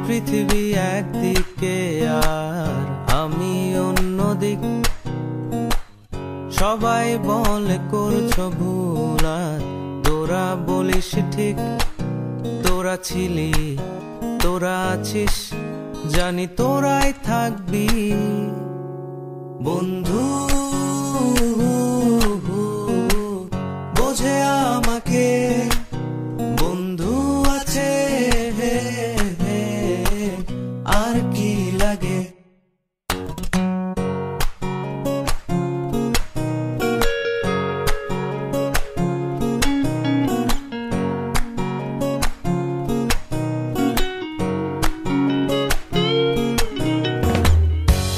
পৃথিবী একদিকে আর আমি অন্যদিক। সবাই বলে করছো ভুল আর তোরা বলিস ঠিক। তোরা ছিলি, তোরা আছিস, জানি তোরাই থাকবি বন্ধু। বোঝে আমাকে বন্ধু আছে, আর কি লাগে।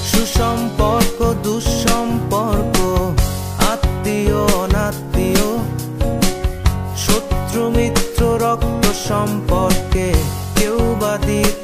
সুসম্পর্ক দুঃসম্পর্ক, আত্মীয় অনাত্মীয়, শত্রু মিত্র রক্ত সম্পর্কে কেউ বা দিক